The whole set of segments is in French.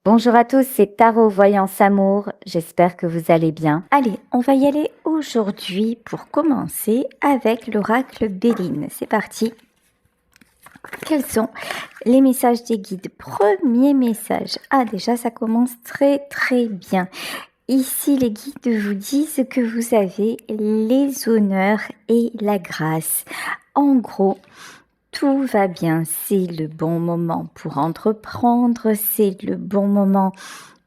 Bonjour à tous, c'est Tarot Voyance Amour, j'espère que vous allez bien. Allez, on va y aller aujourd'hui pour commencer avec l'oracle Béline. C'est parti. Quels sont les messages des guides? Premier message. Ah déjà ça commence très bien. Ici les guides vous disent que vous avez les honneurs et la grâce. En gros, tout va bien, c'est le bon moment pour entreprendre, c'est le bon moment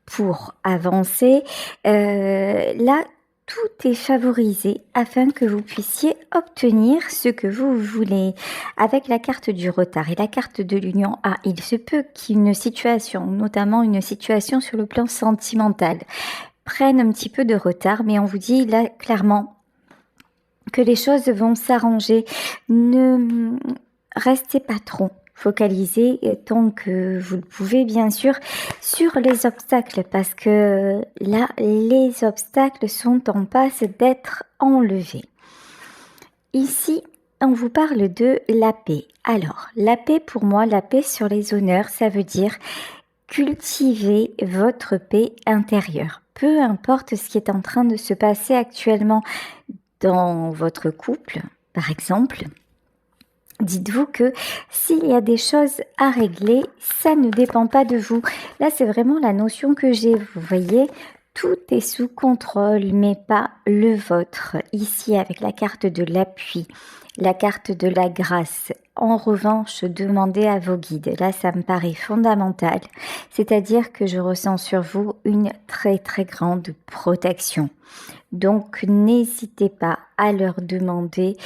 pour avancer. Là, tout est favorisé afin que vous puissiez obtenir ce que vous voulez. Avec la carte du retard et la carte de l'union, il se peut qu'une situation, notamment une situation sur le plan sentimental, prenne un petit peu de retard, mais on vous dit là clairement que les choses vont s'arranger. Ne restez pas trop focalisé tant que vous le pouvez bien sûr sur les obstacles parce que là les obstacles sont en passe d'être enlevés. Ici on vous parle de la paix. Alors la paix, pour moi, la paix sur les honneurs, ça veut dire cultiver votre paix intérieure. Peu importe ce qui est en train de se passer actuellement dans votre couple, par exemple, dites-vous que s'il y a des choses à régler, ça ne dépend pas de vous. Là, c'est vraiment la notion que j'ai. Vous voyez, tout est sous contrôle, mais pas le vôtre. Ici, avec la carte de l'appui, la carte de la grâce. En revanche, demandez à vos guides. Là, ça me paraît fondamental. C'est-à-dire que je ressens sur vous une très grande protection. Donc, n'hésitez pas à leur demander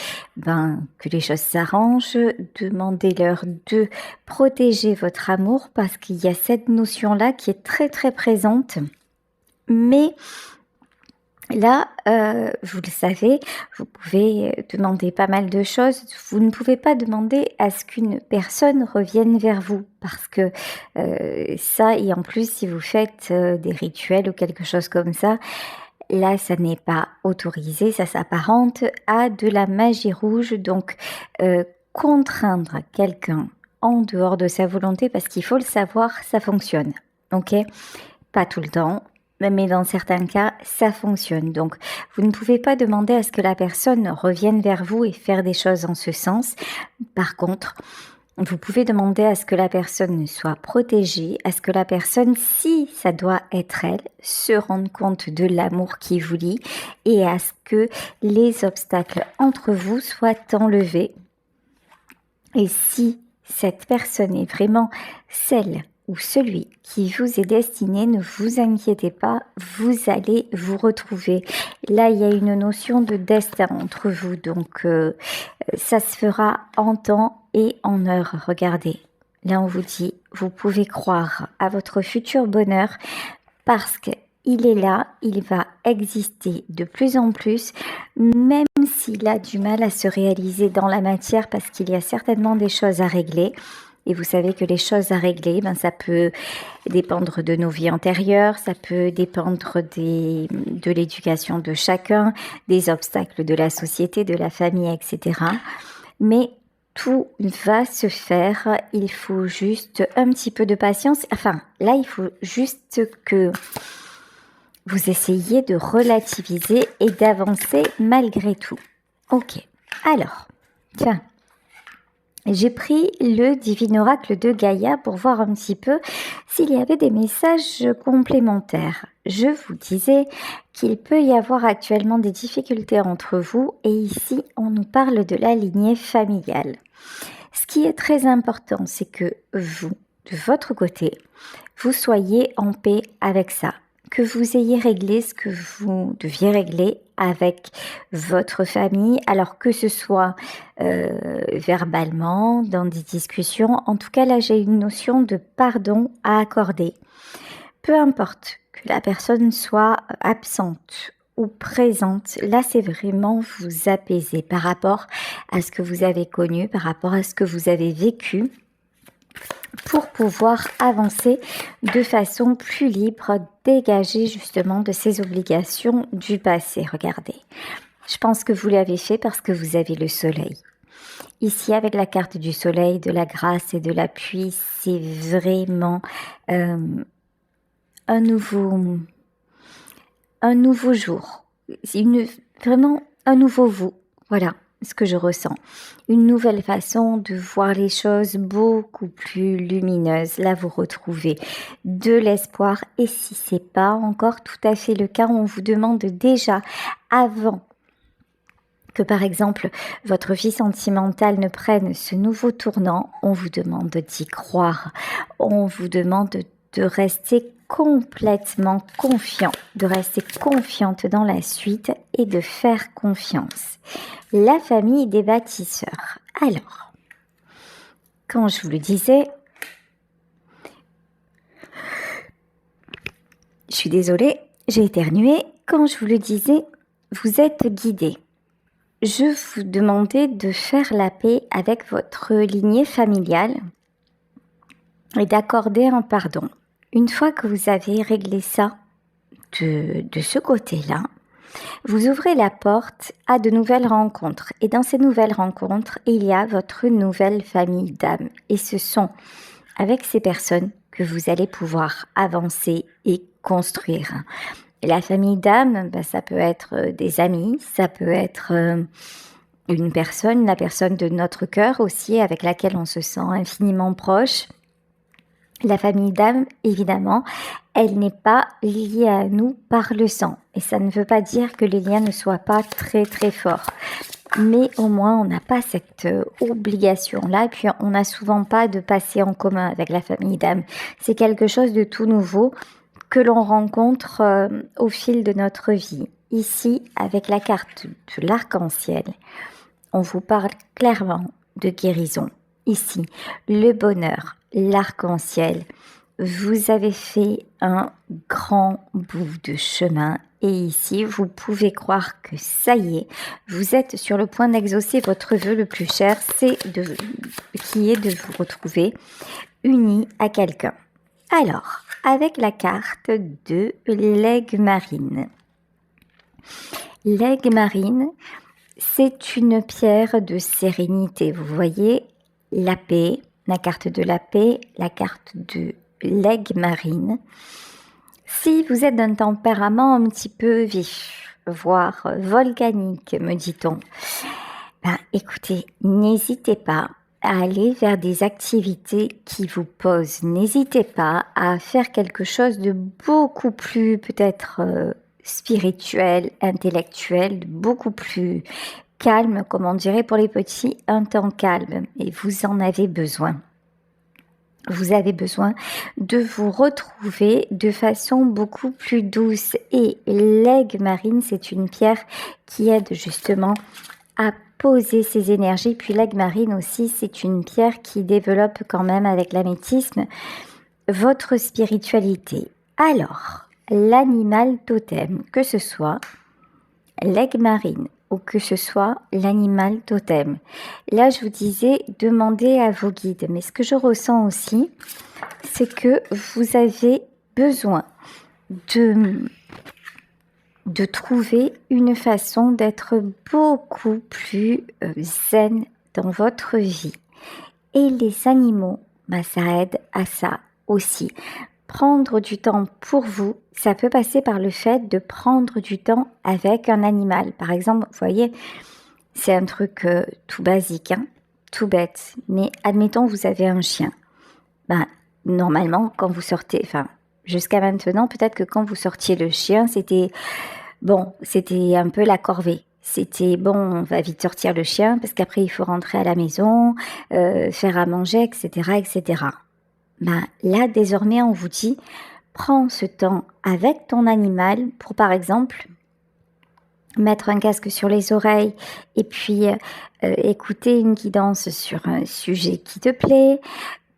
que les choses s'arrangent, demandez-leur de protéger votre amour parce qu'il y a cette notion-là qui est très présente. Mais là, vous le savez, vous pouvez demander pas mal de choses. Vous ne pouvez pas demander à ce qu'une personne revienne vers vous parce que ça, et en plus, si vous faites des rituels ou quelque chose comme ça, là, ça n'est pas autorisé, ça s'apparente à de la magie rouge. Donc, contraindre quelqu'un en dehors de sa volonté, parce qu'il faut le savoir, ça fonctionne. Ok? Pas tout le temps, mais dans certains cas, ça fonctionne. Donc, vous ne pouvez pas demander à ce que la personne revienne vers vous et faire des choses en ce sens. Par contre, vous pouvez demander à ce que la personne soit protégée, à ce que la personne, si ça doit être elle, se rende compte de l'amour qui vous lie et à ce que les obstacles entre vous soient enlevés. Et si cette personne est vraiment celle ou celui qui vous est destiné, ne vous inquiétez pas, vous allez vous retrouver. Là, il y a une notion de destin entre vous, donc ça se fera en temps et en heure. Regardez, là on vous dit, vous pouvez croire à votre futur bonheur parce qu'il est là, il va exister de plus en plus, même s'il a du mal à se réaliser dans la matière parce qu'il y a certainement des choses à régler. Et vous savez que les choses à régler, ça peut dépendre de nos vies antérieures, ça peut dépendre de l'éducation de chacun, des obstacles de la société, de la famille, etc. Mais tout va se faire, il faut juste un petit peu de patience. Enfin, là, il faut juste que vous essayiez de relativiser et d'avancer malgré tout. Ok, alors, tiens. J'ai pris le Divin Oracle de Gaïa pour voir un petit peu s'il y avait des messages complémentaires. Je vous disais qu'il peut y avoir actuellement des difficultés entre vous et ici on nous parle de la lignée familiale. Ce qui est très important, c'est que vous, de votre côté, vous soyez en paix avec ça, que vous ayez réglé ce que vous deviez régler avec votre famille, alors que ce soit verbalement, dans des discussions. En tout cas, là, j'ai une notion de pardon à accorder. Peu importe que la personne soit absente ou présente, là, c'est vraiment vous apaiser par rapport à ce que vous avez connu, par rapport à ce que vous avez vécu, pour pouvoir avancer de façon plus libre, dégager justement de ces obligations du passé. Regardez, je pense que vous l'avez fait parce que vous avez le soleil. Ici, avec la carte du soleil, de la grâce et de l'appui, c'est vraiment un nouveau jour. C'est vraiment un nouveau vous. Voilà ce que je ressens. Une nouvelle façon de voir les choses beaucoup plus lumineuses. Là, vous retrouvez de l'espoir. Et si c'est pas encore tout à fait le cas, on vous demande déjà, avant que par exemple votre vie sentimentale ne prenne ce nouveau tournant, on vous demande d'y croire. On vous demande de rester complètement confiant, de rester confiante dans la suite et de faire confiance. La famille des bâtisseurs. Alors, quand je vous le disais, je suis désolée, j'ai éternué. Quand je vous le disais, vous êtes guidé. Je vous demandais de faire la paix avec votre lignée familiale et d'accorder un pardon. Une fois que vous avez réglé ça de ce côté-là, vous ouvrez la porte à de nouvelles rencontres. Et dans ces nouvelles rencontres, il y a votre nouvelle famille d'âmes. Et ce sont avec ces personnes que vous allez pouvoir avancer et construire. Et la famille d'âmes, ça peut être des amis, ça peut être une personne, la personne de notre cœur aussi, avec laquelle on se sent infiniment proche. La famille d'âme, évidemment, elle n'est pas liée à nous par le sang. Et ça ne veut pas dire que les liens ne soient pas très très forts. Mais au moins, on n'a pas cette obligation-là. Et puis, on n'a souvent pas de passé en commun avec la famille d'âme. C'est quelque chose de tout nouveau que l'on rencontre au fil de notre vie. Ici, avec la carte de l'arc-en-ciel, on vous parle clairement de guérison. Ici, le bonheur, l'arc-en-ciel. Vous avez fait un grand bout de chemin et ici, vous pouvez croire que ça y est, vous êtes sur le point d'exaucer votre vœu le plus cher, qui est de vous retrouver unis à quelqu'un. Alors, avec la carte de l'aigle marine. L'aigle marine, c'est une pierre de sérénité. Vous voyez la paix, la carte de la paix, la carte de l'aigle marine. Si vous êtes d'un tempérament un petit peu vif, voire volcanique, me dit-on, écoutez, n'hésitez pas à aller vers des activités qui vous posent. N'hésitez pas à faire quelque chose de beaucoup plus peut-être spirituel, intellectuel, beaucoup plus calme, comme on dirait pour les petits, un temps calme. Et vous en avez besoin. Vous avez besoin de vous retrouver de façon beaucoup plus douce. Et l'aigle marine, c'est une pierre qui aide justement à poser ses énergies. Puis l'aigle marine aussi, c'est une pierre qui développe quand même avec l'améthyste votre spiritualité. Alors, l'animal totem, que ce soit l'aigle marine ou que ce soit l'animal totem. Là, je vous disais, demandez à vos guides. Mais ce que je ressens aussi, c'est que vous avez besoin de trouver une façon d'être beaucoup plus zen dans votre vie. Et les animaux, ça aide à ça aussi. Prendre du temps pour vous, ça peut passer par le fait de prendre du temps avec un animal. Par exemple, vous voyez, c'est un truc tout basique, tout bête. Mais admettons, vous avez un chien. Normalement, quand vous sortez, jusqu'à maintenant, peut-être que quand vous sortiez le chien, c'était un peu la corvée. C'était on va vite sortir le chien parce qu'après il faut rentrer à la maison, faire à manger, etc., etc. Là, désormais, on vous dit, prends ce temps avec ton animal pour, par exemple, mettre un casque sur les oreilles et puis écouter une guidance sur un sujet qui te plaît,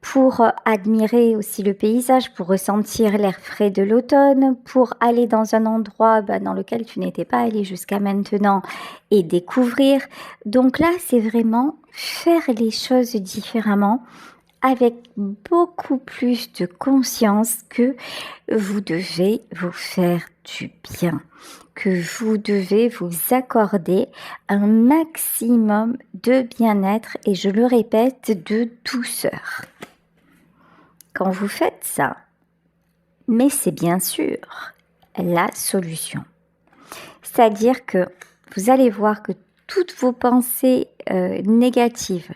pour admirer aussi le paysage, pour ressentir l'air frais de l'automne, pour aller dans un endroit dans lequel tu n'étais pas allé jusqu'à maintenant et découvrir. Donc là, c'est vraiment faire les choses différemment, avec beaucoup plus de conscience que vous devez vous faire du bien, que vous devez vous accorder un maximum de bien-être et, je le répète, de douceur. Quand vous faites ça, mais c'est bien sûr la solution. C'est-à-dire que vous allez voir que toutes vos pensées négatives,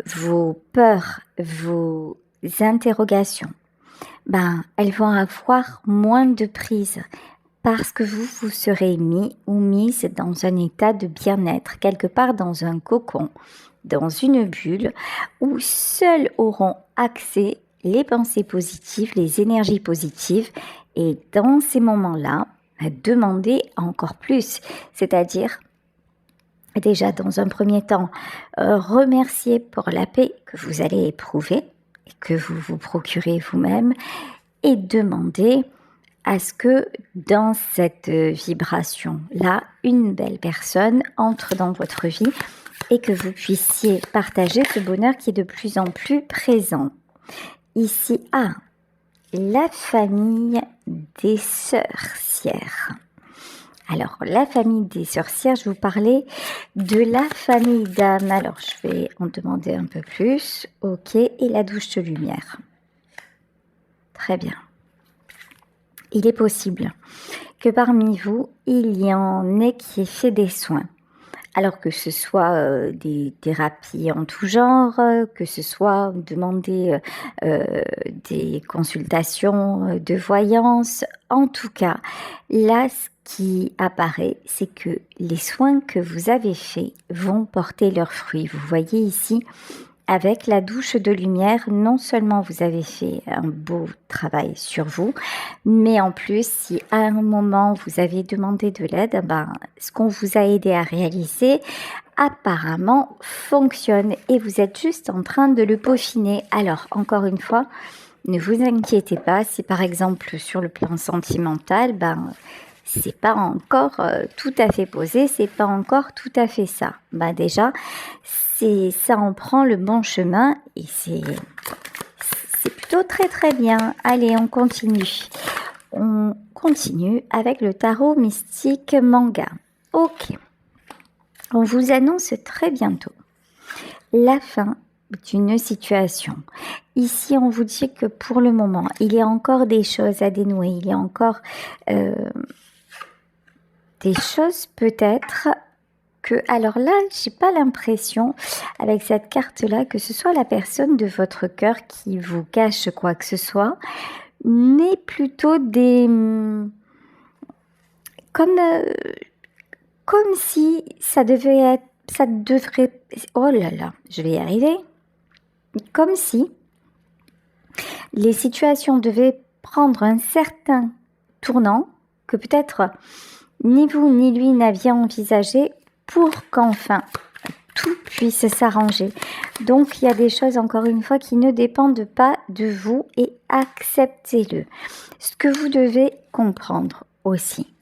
vos peurs, vos interrogations, elles vont avoir moins de prise parce que vous serez mis ou mise dans un état de bien-être, quelque part dans un cocon, dans une bulle où seuls auront accès les pensées positives, les énergies positives, et dans ces moments-là, demandez encore plus, c'est-à-dire déjà dans un premier temps, remercier pour la paix que vous allez éprouver et que vous vous procurez vous-même, et demander à ce que dans cette vibration-là, une belle personne entre dans votre vie et que vous puissiez partager ce bonheur qui est de plus en plus présent. Ici, la famille des sorcières. Alors, la famille des sorcières, je vous parlais de la famille d'âmes. Alors, je vais en demander un peu plus. Ok, et la douche de lumière. Très bien. Il est possible que parmi vous, il y en ait qui aient fait des soins. Alors que ce soit des thérapies en tout genre, que ce soit demander des consultations de voyance. En tout cas, là, ce qui apparaît, c'est que les soins que vous avez faits vont porter leurs fruits. Vous voyez ici, avec la douche de lumière, non seulement vous avez fait un beau travail sur vous, mais en plus, si à un moment vous avez demandé de l'aide, ce qu'on vous a aidé à réaliser apparemment fonctionne et vous êtes juste en train de le peaufiner. Alors, encore une fois, ne vous inquiétez pas si par exemple sur le plan sentimental, c'est pas encore tout à fait posé, c'est pas encore tout à fait ça. Déjà, ça en prend le bon chemin et c'est plutôt très très bien. Allez, on continue. On continue avec le tarot mystique manga. Ok. On vous annonce très bientôt la fin d'une situation. Ici, on vous dit que pour le moment, il y a encore des choses à dénouer. Il y a encore des choses peut-être que, alors là, j'ai pas l'impression avec cette carte-là que ce soit la personne de votre cœur qui vous cache quoi que ce soit, mais plutôt des comme si ça devrait, oh là là, je vais y arriver, comme si les situations devaient prendre un certain tournant que peut-être ni vous ni lui n'aviez envisagé pour qu'enfin tout puisse s'arranger. Donc il y a des choses encore une fois qui ne dépendent pas de vous et acceptez-le. Ce que vous devez comprendre aussi,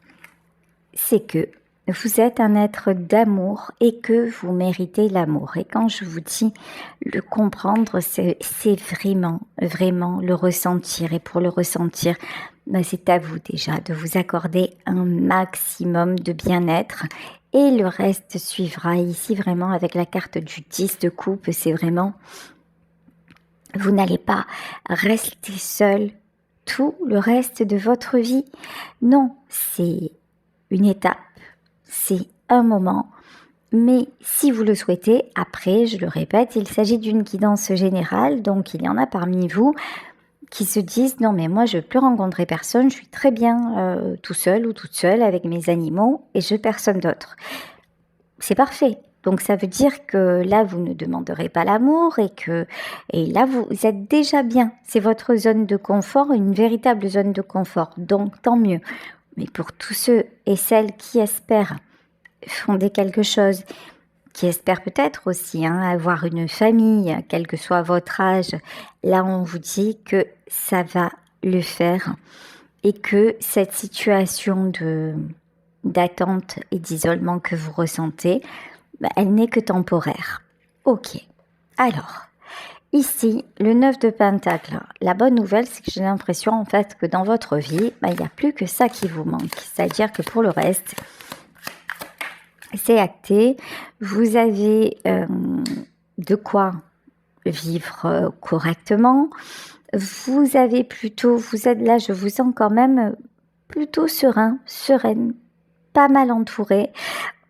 c'est que vous êtes un être d'amour et que vous méritez l'amour. Et quand je vous dis le comprendre, c'est vraiment, vraiment le ressentir. Et pour le ressentir, c'est à vous déjà de vous accorder un maximum de bien-être. Et le reste suivra ici vraiment avec la carte du 10 de coupe. C'est vraiment, vous n'allez pas rester seul tout le reste de votre vie. Non, c'est une étape. C'est un moment, mais si vous le souhaitez, après, je le répète, il s'agit d'une guidance générale, donc il y en a parmi vous qui se disent « Non mais moi je ne veux plus rencontrer personne, je suis très bien tout seul ou toute seule avec mes animaux et je veux personne d'autre. » C'est parfait. Donc ça veut dire que là vous ne demanderez pas l'amour et là vous êtes déjà bien. C'est votre zone de confort, une véritable zone de confort, donc tant mieux. Mais pour tous ceux et celles qui espèrent fonder quelque chose, qui espèrent peut-être aussi avoir une famille, quel que soit votre âge, là on vous dit que ça va le faire et que cette situation d'attente et d'isolement que vous ressentez, elle n'est que temporaire. Ok, alors... Ici, le 9 de Pentacle, la bonne nouvelle, c'est que j'ai l'impression en fait que dans votre vie, il n'y a plus que ça qui vous manque. C'est-à-dire que pour le reste, c'est acté. Vous avez de quoi vivre correctement. vous êtes là, je vous sens quand même plutôt sereine, pas mal entourée.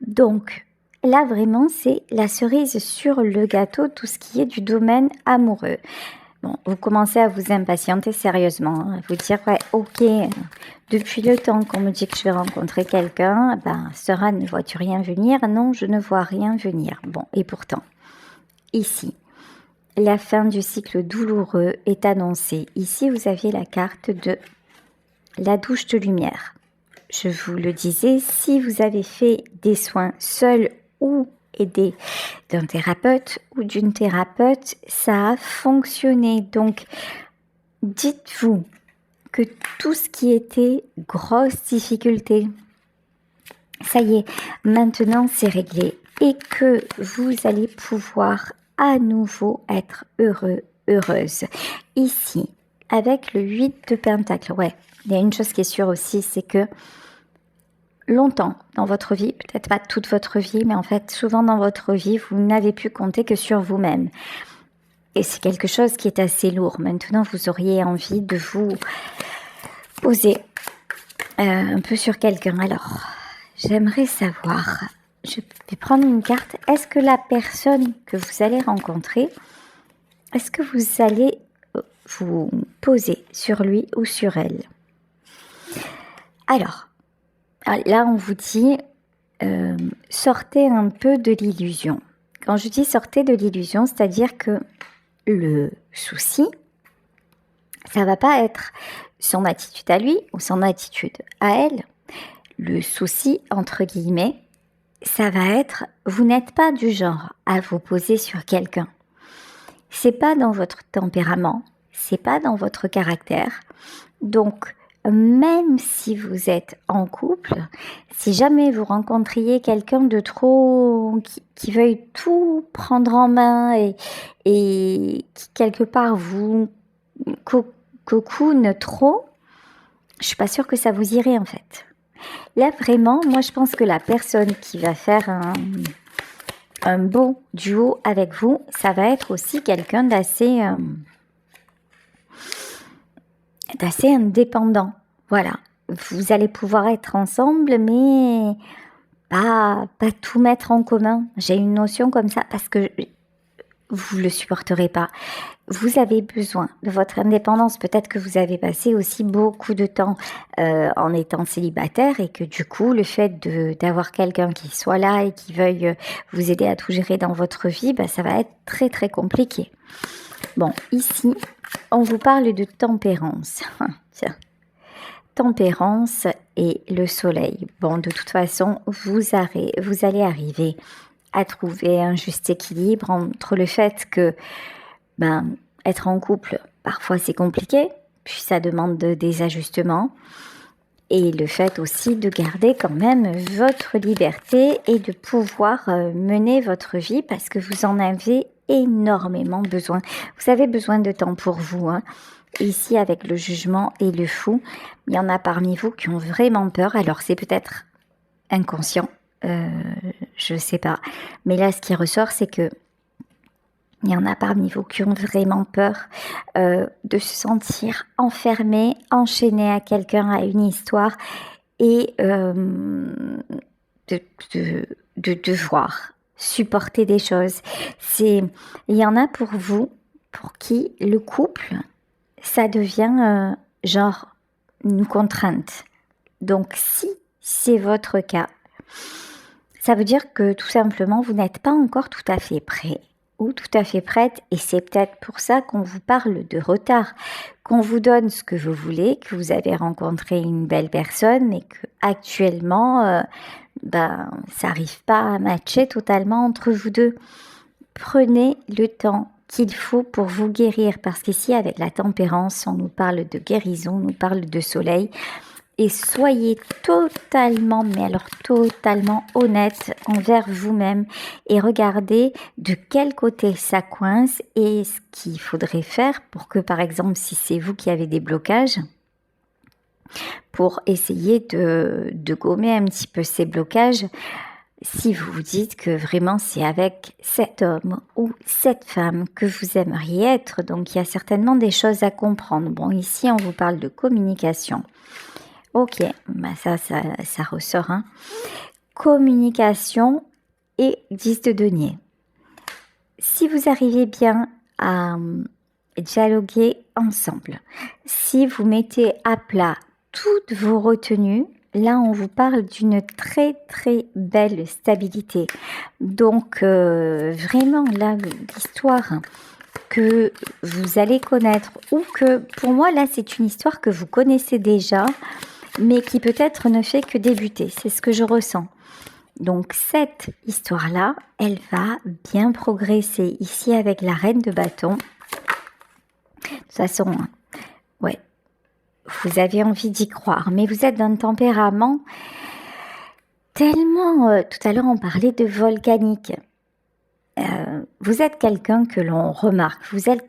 Donc là vraiment c'est la cerise sur le gâteau, tout ce qui est du domaine amoureux. Bon, vous commencez à vous impatienter sérieusement, à vous dire ouais, ok, depuis le temps qu'on me dit que je vais rencontrer quelqu'un, Sera, ne vois-tu rien venir? Non, je ne vois rien venir. Bon, et pourtant, ici, la fin du cycle douloureux est annoncée. Ici, vous aviez la carte de la douche de lumière. Je vous le disais, si vous avez fait des soins seuls ou aidé d'un thérapeute ou d'une thérapeute, ça a fonctionné. Donc, dites-vous que tout ce qui était grosse difficulté, ça y est, maintenant c'est réglé et que vous allez pouvoir à nouveau être heureux, heureuse. Ici, avec le 8 de Pentacle, ouais, il y a une chose qui est sûre aussi, c'est que longtemps dans votre vie, peut-être pas toute votre vie, mais en fait souvent dans votre vie, vous n'avez pu compter que sur vous-même. Et c'est quelque chose qui est assez lourd. Maintenant, vous auriez envie de vous poser un peu sur quelqu'un. Alors, j'aimerais savoir, je vais prendre une carte. Est-ce que la personne que vous allez rencontrer, est-ce que vous allez vous poser sur lui ou sur elle? Alors, là, on vous dit, sortez un peu de l'illusion. Quand je dis sortez de l'illusion, c'est-à-dire que le souci, ça va pas être son attitude à lui ou son attitude à elle. Le souci, entre guillemets, ça va être, vous n'êtes pas du genre à vous poser sur quelqu'un. C'est pas dans votre tempérament, c'est pas dans votre caractère. Donc, même si vous êtes en couple, si jamais vous rencontriez quelqu'un de trop qui veuille tout prendre en main et qui quelque part vous cocoune trop, je suis pas sûre que ça vous irait en fait. Là vraiment, moi je pense que la personne qui va faire un beau duo avec vous, ça va être aussi quelqu'un d'assez indépendant. Voilà, vous allez pouvoir être ensemble, mais pas tout mettre en commun. J'ai une notion comme ça parce que vous le supporterez pas. Vous avez besoin de votre indépendance. Peut-être que vous avez passé aussi beaucoup de temps en étant célibataire et que du coup, le fait d'avoir quelqu'un qui soit là et qui veuille vous aider à tout gérer dans votre vie, ça va être très très compliqué. Bon, ici, on vous parle de tempérance. Tiens, tempérance et le soleil. Bon, de toute façon, vous allez arriver à trouver un juste équilibre entre le fait que être en couple, parfois c'est compliqué, puis ça demande des ajustements, et le fait aussi de garder quand même votre liberté et de pouvoir mener votre vie parce que vous en avez énormément besoin. Vous avez besoin de temps pour vous, hein. Ici, avec le jugement et le fou, il y en a parmi vous qui ont vraiment peur. Alors, c'est peut-être inconscient, je ne sais pas. Mais là, ce qui ressort, c'est que il y en a parmi vous qui ont vraiment peur de se sentir enfermés, enchaînés à quelqu'un, à une histoire et de devoir supporter des choses. Il y en a pour vous, pour qui le couple, ça devient genre une contrainte. Donc si c'est votre cas, ça veut dire que tout simplement vous n'êtes pas encore tout à fait prêt ou tout à fait prête, et c'est peut-être pour ça qu'on vous parle de retard, qu'on vous donne ce que vous voulez, que vous avez rencontré une belle personne et que actuellement ça n'arrive pas à matcher totalement entre vous deux. Prenez le temps qu'il faut pour vous guérir, parce qu'ici avec la tempérance, on nous parle de guérison, on nous parle de soleil. Et soyez totalement, mais alors totalement honnête envers vous-même et regardez de quel côté ça coince et ce qu'il faudrait faire pour que, par exemple, si c'est vous qui avez des blocages, pour essayer de gommer un petit peu ces blocages, si vous vous dites que vraiment c'est avec cet homme ou cette femme que vous aimeriez être. Donc il y a certainement des choses à comprendre. Bon, ici on vous parle de communication. Ok, bah ça ressort. Hein. Communication et 10 de denier. Si vous arrivez bien à dialoguer ensemble, si vous mettez à plat toutes vos retenues, là on vous parle d'une très très belle stabilité. Donc vraiment là l'histoire que vous allez connaître, ou que pour moi là c'est une histoire que vous connaissez déjà, mais qui peut-être ne fait que débuter, c'est ce que je ressens. Donc cette histoire-là, elle va bien progresser ici avec la reine de bâton. De toute façon, ouais, vous avez envie d'y croire, mais vous êtes d'un tempérament tellement... tout à l'heure, on parlait de volcanique. Vous êtes quelqu'un que l'on remarque, vous êtes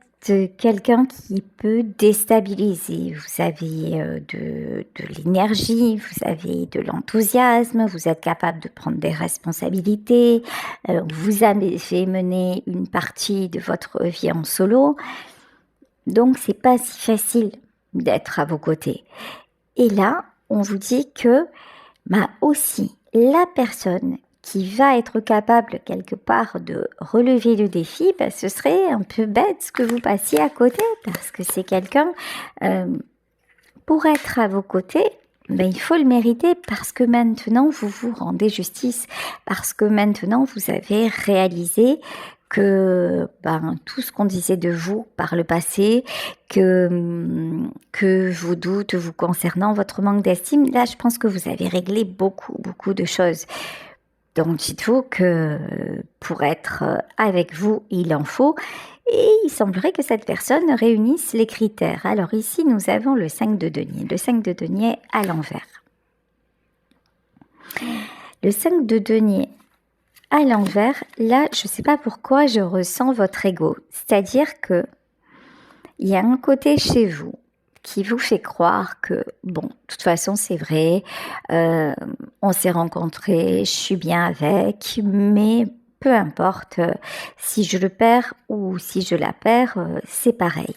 quelqu'un qui peut déstabiliser. Vous avez de l'énergie, vous avez de l'enthousiasme, vous êtes capable de prendre des responsabilités, vous avez fait mener une partie de votre vie en solo, donc c'est pas si facile d'être à vos côtés. Et là, on vous dit que aussi la personne qui va être capable quelque part de relever le défi, ce serait un peu bête que vous passiez à côté, parce que c'est quelqu'un, pour être à vos côtés, il faut le mériter, parce que maintenant vous vous rendez justice, parce que maintenant vous avez réalisé que tout ce qu'on disait de vous par le passé, que vos doutes vous concernant, votre manque d'estime, là je pense que vous avez réglé beaucoup de choses. Donc dites-vous que pour être avec vous, il en faut, et il semblerait que cette personne réunisse les critères. Alors ici, nous avons le 5 de denier, le 5 de denier à l'envers. Le 5 de denier à l'envers, là, je ne sais pas pourquoi je ressens votre ego. C'est-à-dire que il y a un côté chez vous qui vous fait croire que, bon, de toute façon, c'est vrai, on s'est rencontrés, je suis bien avec, mais peu importe, si je le perds ou si je la perds, c'est pareil.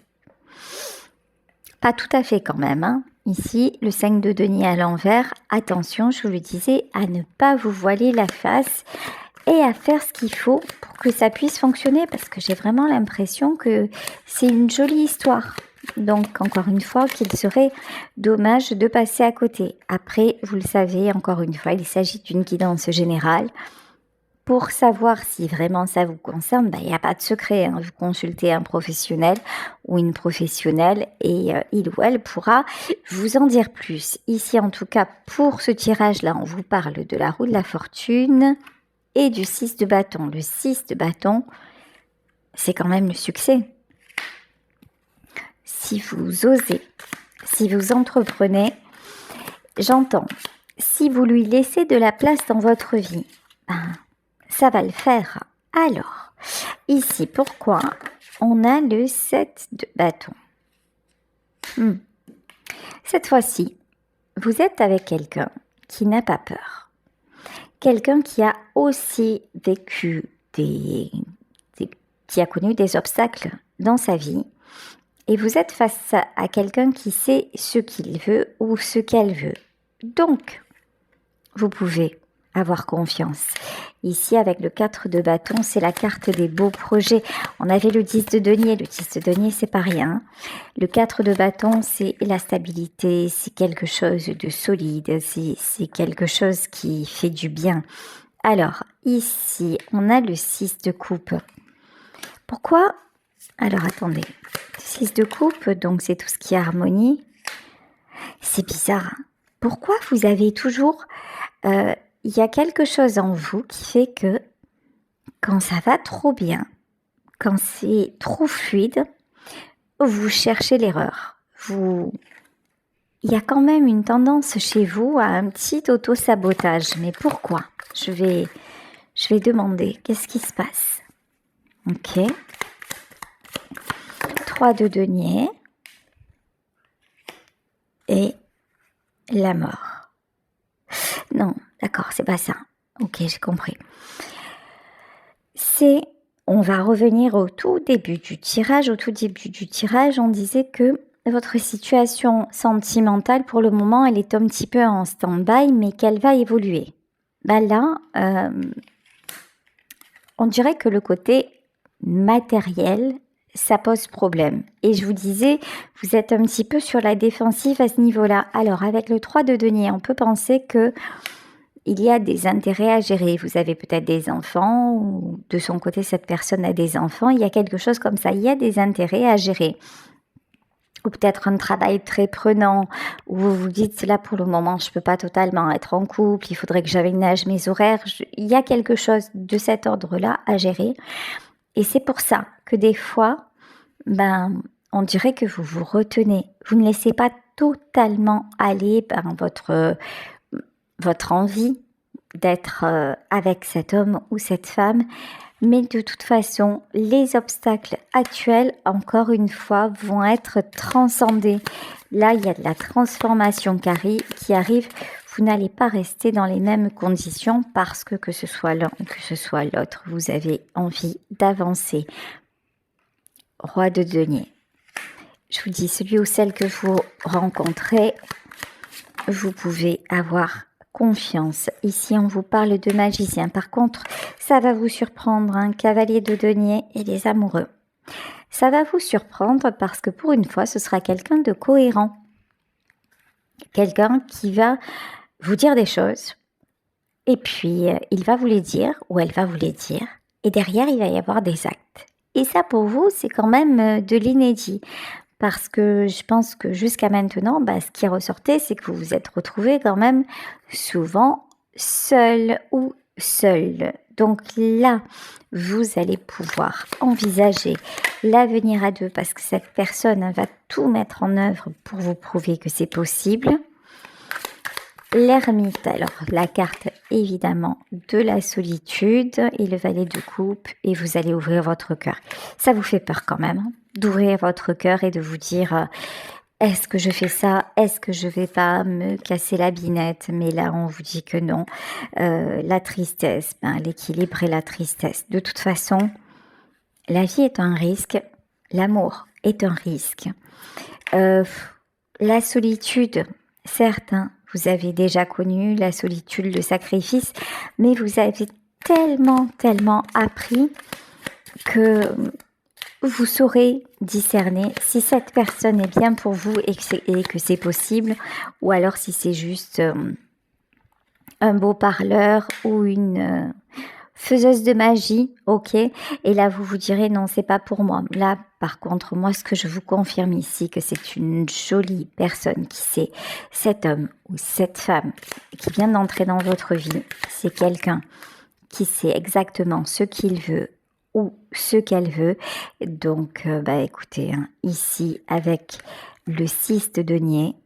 Pas tout à fait quand même, hein. Ici, le 5 de denier à l'envers, attention, je vous le disais, à ne pas vous voiler la face et à faire ce qu'il faut pour que ça puisse fonctionner, parce que j'ai vraiment l'impression que c'est une jolie histoire. Donc, encore une fois, qu'il serait dommage de passer à côté. Après, vous le savez, encore une fois, il s'agit d'une guidance générale. Pour savoir si vraiment ça vous concerne, il n'y a pas de secret. Hein. Vous consultez un professionnel ou une professionnelle et il ou elle pourra vous en dire plus. Ici, en tout cas, pour ce tirage-là, on vous parle de la roue de la fortune et du 6 de bâton. Le 6 de bâton, c'est quand même le succès. Si vous osez, si vous entreprenez, j'entends, si vous lui laissez de la place dans votre vie, ça va le faire. Alors, ici, pourquoi on a le 7 de bâton? Cette fois-ci, vous êtes avec quelqu'un qui n'a pas peur. Quelqu'un qui a aussi vécu qui a connu des obstacles dans sa vie. Et vous êtes face à quelqu'un qui sait ce qu'il veut ou ce qu'elle veut. Donc, vous pouvez avoir confiance. Ici, avec le 4 de bâton, c'est la carte des beaux projets. On avait le 10 de denier. Le 10 de denier, c'est pas rien. Le 4 de bâton, c'est la stabilité, c'est quelque chose de solide, c'est quelque chose qui fait du bien. Alors, ici, on a le 6 de coupe. Pourquoi? Alors, attendez. 6 de coupe, donc c'est tout ce qui est harmonie. C'est bizarre. Pourquoi vous avez toujours... il y a quelque chose en vous qui fait que quand ça va trop bien, quand c'est trop fluide, vous cherchez l'erreur. Il y a quand même une tendance chez vous à un petit auto-sabotage. Mais pourquoi? Je vais demander. Qu'est-ce qui se passe? Ok. 3 de denier. Et la mort. Non, d'accord, c'est pas ça. Ok, j'ai compris. On va revenir au tout début du tirage. Au tout début du tirage, on disait que votre situation sentimentale, pour le moment, elle est un petit peu en stand-by, mais qu'elle va évoluer. Là, on dirait que le côté matériel, ça pose problème. Et je vous disais, vous êtes un petit peu sur la défensive à ce niveau-là. Alors, avec le 3 de denier, on peut penser que il y a des intérêts à gérer. Vous avez peut-être des enfants, ou de son côté, cette personne a des enfants. Il y a quelque chose comme ça. Il y a des intérêts à gérer. Ou peut-être un travail très prenant, où vous vous dites, là, pour le moment, je ne peux pas totalement être en couple, il faudrait que j'aménage mes horaires. Il y a quelque chose de cet ordre-là à gérer. Et c'est pour ça que des fois, on dirait que vous vous retenez. Vous ne laissez pas totalement aller votre envie d'être avec cet homme ou cette femme, mais de toute façon, les obstacles actuels, encore une fois, vont être transcendés. Là, il y a de la transformation qui arrive. Vous n'allez pas rester dans les mêmes conditions parce que ce soit l'un ou que ce soit l'autre, vous avez envie d'avancer. Roi de denier. Je vous dis, celui ou celle que vous rencontrez, vous pouvez avoir confiance. Ici, on vous parle de magicien. Par contre, ça va vous surprendre, un cavalier de denier et les amoureux. Ça va vous surprendre parce que pour une fois, ce sera quelqu'un de cohérent. Quelqu'un qui va vous dire des choses et puis il va vous les dire ou elle va vous les dire et derrière, il va y avoir des actes. Et ça, pour vous, c'est quand même de l'inédit. Parce que je pense que jusqu'à maintenant, ce qui ressortait, c'est que vous vous êtes retrouvés quand même souvent seul ou seul. Donc là, vous allez pouvoir envisager l'avenir à deux parce que cette personne va tout mettre en œuvre pour vous prouver que c'est possible. L'ermite, alors la carte évidemment de la solitude et le valet de coupe et vous allez ouvrir votre cœur. Ça vous fait peur quand même d'ouvrir votre cœur et de vous dire est-ce que je fais ça? Est-ce que je vais pas me casser la binette? Mais là on vous dit que non. La tristesse, l'équilibre et la tristesse. De toute façon, la vie est un risque, l'amour est un risque. La solitude, certes, vous avez déjà connu la solitude, le sacrifice, mais vous avez tellement appris que vous saurez discerner si cette personne est bien pour vous et que c'est possible, ou alors si c'est juste un beau parleur ou une faiseuse de magie, ok, et là vous vous direz non, c'est pas pour moi. Là par contre, moi ce que je vous confirme ici, que c'est une jolie personne qui sait, cet homme ou cette femme qui vient d'entrer dans votre vie, c'est quelqu'un qui sait exactement ce qu'il veut ou ce qu'elle veut. Donc écoutez, ici avec le 6 de denier,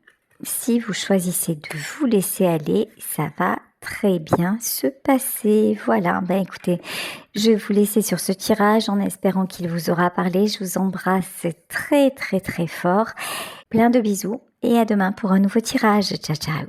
si vous choisissez de vous laisser aller, ça va très bien se passer. Voilà, écoutez, je vais vous laisser sur ce tirage en espérant qu'il vous aura parlé. Je vous embrasse très fort. Plein de bisous et à demain pour un nouveau tirage. Ciao, ciao.